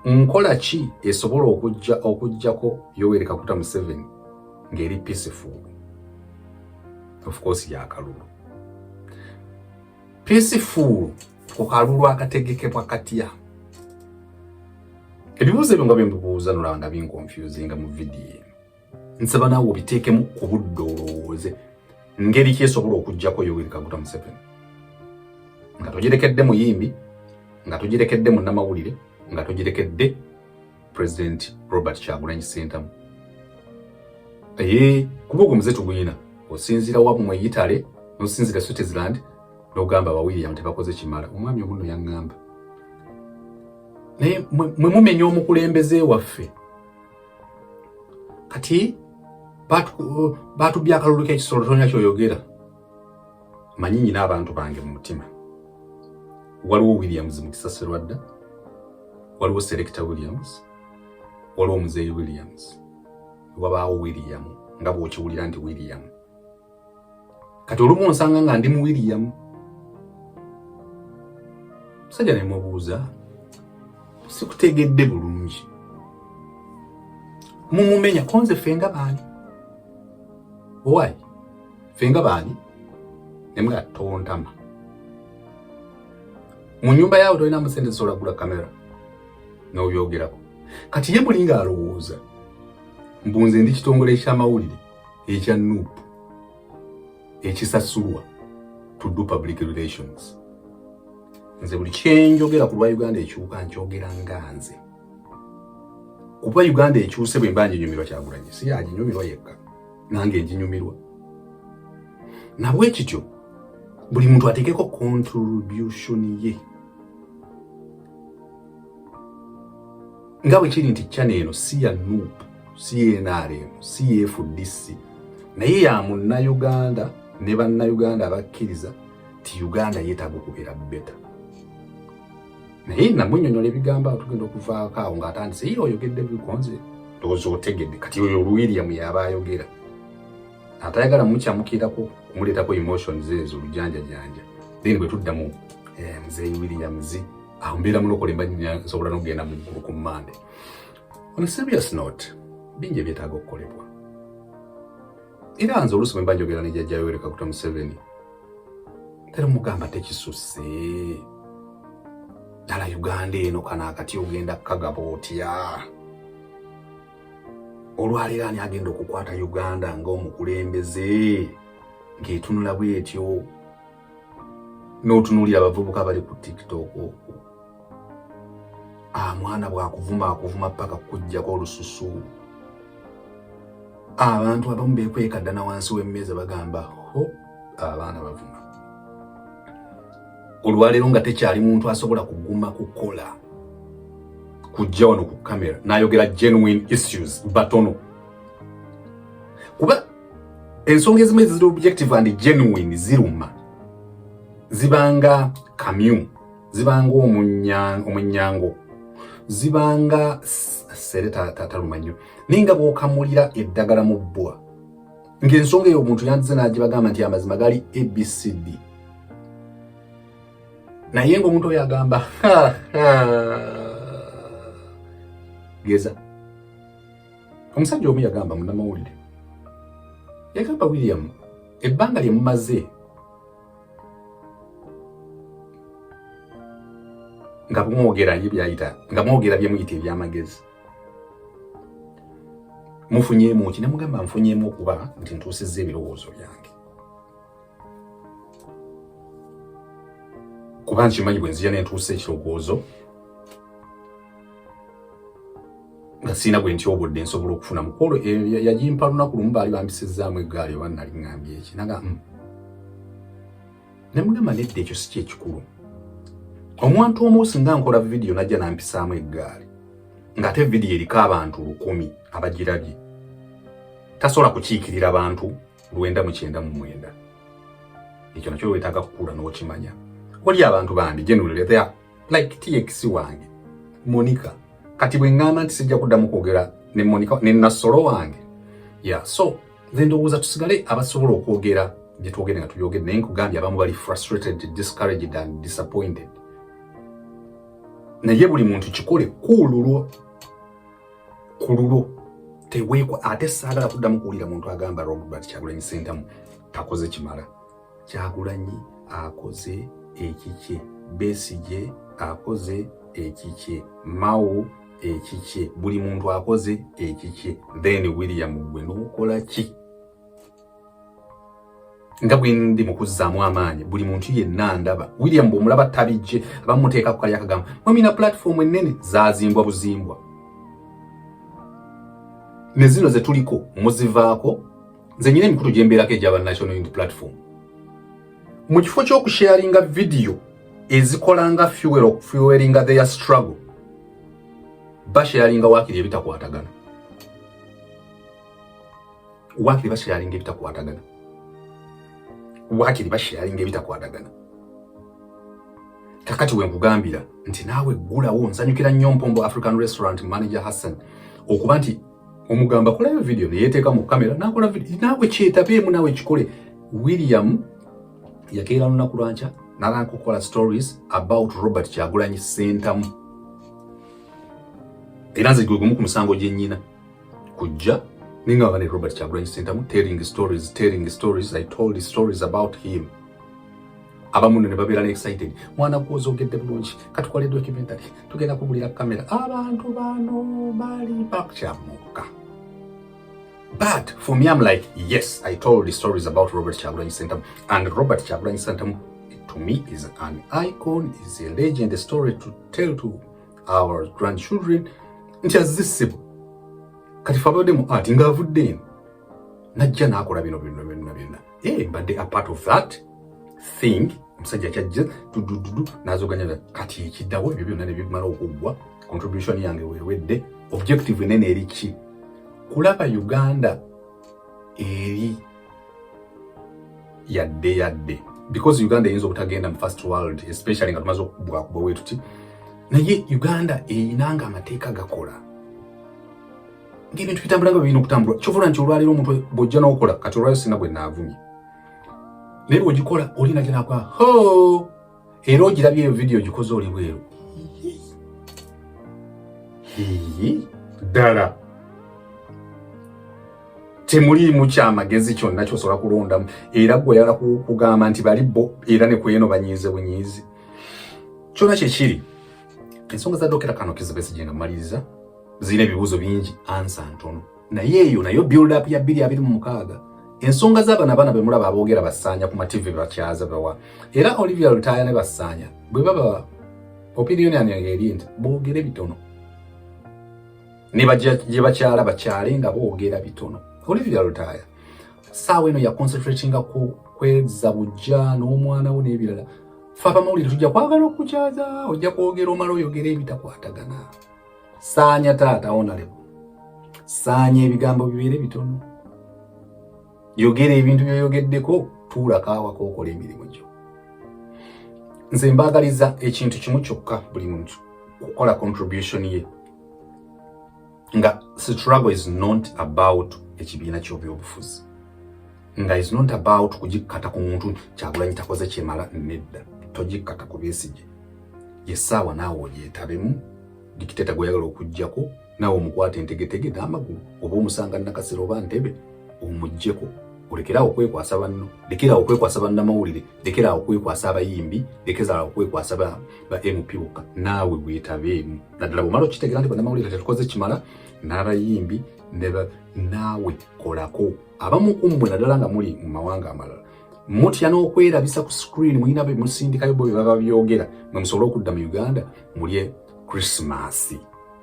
Nkola ki esobola okujjako Yoweri Kaguta Museveni ng'eri peaceful? Of course yakalulu. Peaceful ku kalulu akategekebwa katya? Ebibuuzo ebyo nga bye mbibuuza nolaba nga binconfusinga mu vidiyo. Nsaba naawe obiteekemu ku budde olowooze ngeri ki esobola okujjako Yoweri Kaguta Museveni. Nga togirekedde muyimbi, nga togirekedde munnamawulire, nga togirekedde President Robert Kyagulanyi Ssentamu. Kuba ogwo muze tuguyina osinzira wabumwe Yitale n'osinzira Switzerland n'ogamba ba William tebakoze kimala. Omwami omuno yaŋŋamba naye mwe mumenya omukulembeze waffe kati batubya akalulu k'ekisolo tonya kyoyogera. Manyi nyina abantu bange mu mutima. Waliwo Williams mu Kisasiro adda, waliwo Selector Williams, waliwo Muzeeyi Williams, wabaawo William nga bw'okiwulira nti William. Kati olumu onsanga nga ndi mu William. Musajja ne mubuuza sikutegedde bulungi. Mumumenya konze fenga baani? Why? Fenga baani? Nemwe tontama. Mu nyumba yawe tolina musente sola gula kamera n'obyogerako. Kati ye mulinga alowooza mbunze ndi kitongole eky'amawulire ekya NUP ekisasulwa to do public relations. Nze buli kyenjogera ku lwa Uganda ekyuka nkyogera nga nze. Kuba Uganda ekyuse bwe mba njinyumirwa Kyagulanyi si aginyumirwa yekka nange njinyumirwa. Nabwe kityo buli muntu ateekeko contribution ye. Nga bwe kiri nti channel eno si ya NUP, si ya NRM, si ya FDC, naye ya Munnayuganda ne Bannayuganda abakkiriza ti Uganda yeetaaga okubeera beta. Naye namunnyonnyola ebigambo tugenda okuvaako awo ng'atandise ye oyogedde bikonze ndowooza otegedde kati oyo William yaba ayogera. Atayagala mukyamukirako kumuleetako emotions ezo lujanjajanja. Then bwe tuddamu Muzeeyi Williams aho mbeera mulokole mbanyinya nsobola n'okugenda mu ggulu ku Monday. On a serious note, bingi ebyetaaga okukolebwa. Era nze oluusi bwe mba njogera ne jjajja Yoweri Kaguta Museveni tera mugamba tekisusse. Ddala Uganda eno kana akati ogenda kukagaba otya? Olwaleero ani agenda okukwata Uganda ng'omukulembeze ng'etunula bwetyo n'otunuulira abavubuka bali ku TikTok okwo. Mwana bw'akuvuma paka kujjako olususu. Abantu abamu beekwekaddana wansi w'emmeeza bagamba ho abaana bavuma. Olwaleero nga tekyali muntu asobola kuguma kukola kujja wano ku kamera n'ayogera genuine issues batono. Kuba ensonga ezimu eziri objective and genuine ziruma. zibanga kamyu, zibanga omunyango, zibanga sereta tatalumanyo. Ninga bwokamulira eddagala mu bbwa. Ng'ensonga eyo omuntu yandize n'agibagamba nti amazima gali ABCD. Naye ng'omuntu oyo agamba geza. Omusajja omu yagamba munnamawulire. Yagamba William, ebbanga lye mumaze nga mwogera byayita, nga mwogera bye muyita ebyamagezi. Mufunyeemu ki? Ne mugamba nfunyeemu okuba nti ntuusizza ebirowoozo byange. Kuba nkimanyi bwe nzija ne ntuusa ekirowoozo nga sina gwe ntyobodde nsobola okufuna mukolo yagimpa lunaku lumu baali bambisizzaamu eggaali oba nali ngambye eki naga ne mugamba nedda ekyo si kyekikulu. Omuntu omu singa nkola vidiyo najja nampisaamu eggaali ng'ate vidiyo eriko abantu 100 abagirabye tasobola kukiikirira abantu 999. Ekyo nakyo weetaaga kukula n'okimanya. Oli abantu bandi generally they are like TX wange Monica. Kati bwe ngamba nti sijja kuddamu kwogera ne Monica ne Nasolo wange. Yeah, so then ndowooza tusigale abasobola okwogera bye twogere nga tubyogere naye nkugambye abamu bali frustrated, discouraged and disappointed. Naye buli muntu kikole kululwo teweekwa ate saagala kuddamu kuwulira muntu agamba Robert Kyagulanyi Ssentamu takoze kimala. Kyagulanyi akoze ekikye, Besigye akoze ekikye, Mao ekikye, buli muntu akoze ekikye. Then William gwe n'okola ki? Nga bwe ndi mu kuzzaamu amaanyi buli muntu yenna ndaba. William bw'omulaba tabijje abamuteeka ku kalya akagamba mwamina platform ennene zaazimbwa buzimbwa. Ne zino ze tuliko muzivaako nze nyina emikutu gye mbeerako egy'aba National Unity Platform. Mu kifo ky'okusharinga vidiyo ezikolanga fuelinga their struggle basharinga waakiri ebitakwatagana. Waakiri basharinga ebitakwatagana. Waakiri basharinga ebitakwatagana. Kakati we nkugambira nti naawe ggulawo nsanyukira nnyo Mpombo African Restaurant Manager Hassan okuba nti omugamba kolayo video ne yeteeka mu kamera nakola video naawe kyetabeemu naawe kikole. William yakeera lunaku lwanca n'alankukola stories about Robert Kyagulanyi Ssentamu. Era nze gwe gumu ku musango gye nnyina kujja ninga bane Robert Kyagulanyi Ssentamu telling stories. I told the stories about him. Abamu ne babeera excited. Mwana gwoza ogedde bulungi katukole documentary tugenda kubulira kamera abantu bano bali bakyamuka. But for me, I'm like, yes, I told the stories about Robert Kyagulanyi Ssentamu. And Robert Kyagulanyi Ssentamu, to me, is an icon, is a legend, a story to tell to our grandchildren. Nti azisibu. Kati fabode mu art, nga avudde. Najja nakola bino. But they are part of that thing. Musajja kyajja tudududu nazoganya kati ekiddawo ebyo byonna ne bimala okuggwa. Contribution yange weewedde. Objective nene eri ki? Kulaba Uganda eri yadde because Uganda eyinza obutagenda mu first world especially nga tumaze okubwa wetu ti naye Uganda eyinanga amateeka gakola ng'ebintu bitambula nga birina okutambula kyovula nti olwaliro omuntu bw'ojja n'okola kati olwayo sina gwe naavumye naye bw'ogikola olina gye nakola ho era ogirabye eyo video gikoze oli bweru ddala temuli mu kyamagezi kyonna kyosobola kulondamu era gwe yala kugamba nti bali bo era ne kweno banyiize bunyiizi kyonna kyekiri ensonga za Dr. Kizza Besigye nga maliriza zirina ebibuuzo bingi ansa ntono naye eyo nayo build up ya 2026 ensonga z'abaana abaana be mulaba aboogera basaanya ku mativi bakyaza bawa era Olivia Lutaya ne basaanya bwe baba opinion yange eri nti boogere bitono ne bajja gye bakyala bakyale nga boogera bitono. Olivia Lutaya saawa eno ya concentratinga ku kweza bujja n'omwana we n'ebirala faba mawulire tujja kwagala okukyaza ojja kwogera omala oyogera ebitakwatagana saanya taata onalebo saanya ebigambo bibeere bitono yogera ebintu byoyogeddeko tuula kaawako okola emirimu gyo nze mbagaliza ekintu kimu kyokka buli muntu kukola contribution ye nga struggle is not about ekibiina ky'ebyobufuzi nga is not about kujikata ku muntu Kyagulanyi takoze kyemala nedda tojikata ku Besigye yesawa naawe oyetabemu dikiteta gweyagala okujjako naawe omukwate entegetege n'amagulu oba omusanga Nakasero oba Ntebe omuggyeko olekera okwekwasa banno lekera okwekwasa bannamawulire lekera okwekwasa abayimbi lekera okwekwasa ba MP bokka naawe gwetabeemu naddala bw'omala okitegera nti bannamawulire tetukoze kimala n'abayimbi naawe kolako abamu kummwe naddala nga muli mu mawanga amalala mutya n'okwerabisa ku screen mulina be musindikayo bo baba byogera mwe musobola okudda mu Uganda mulye Christmas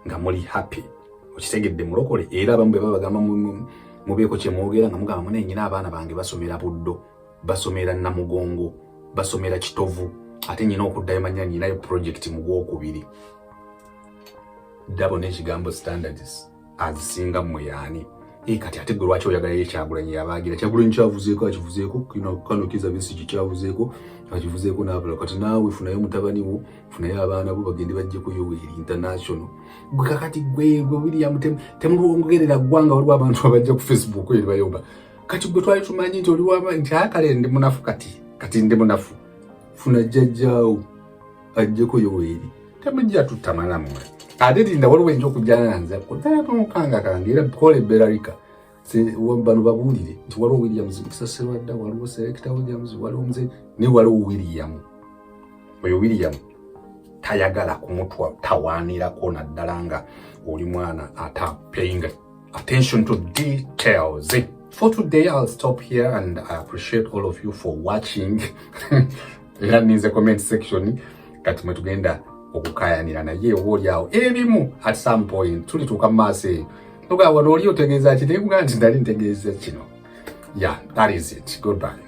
nga muli happy okitegedde mulokole era abamu be babagamba mubeeko kye mwogera nga mugamba mune nyina abaana bange basomera Buddo basomera Namugongo basomera Kitovu ate nyina okuddayo manya nyinayo project mu Gwokubiri double n'ekigambo standards azisinga mmwe yaani kati ate gwe lwaki oyagala Kyagulanyi yabagira Kyagulanyi kyavuzeeko akivuzeeko kano Kizza Besigye kyavuzeeko akivuzeeko n'abala kati naawe funayo mutabani wo funayo abaana bo bagende bajjeko Yoweri International gwe kakati gwe William temulwongerera ggwanga waliwo abantu abajja ku Facebook eri bayomba kati gwe twali tumanyi nti oliwo nti akale ndi munafu kati ndi munafu funa jjajjaawo ajjeko Yoweri temujja tutamala mmwe ate tinda waliwo enjo okujjana nanze kutayapa mukanga kange era kole Belarika bano babuulire nti waliwo Williams Kisaserwa dda waliwo Selector Williams waliwo mze ne waliwo William oyo William tayagala kumutwa tawaanirako naddala nga oli mwana paying attention to details. For today I'll stop here and I appreciate all of you for watching. Era in the comment section kati mwe tugenda okukayanira naye oboolyawo ebimu at some point tulituuka maase tuga wano oli otegeeza kiti kuga nti ndali ntegeeza kino. Yeah, that is it. Goodbye.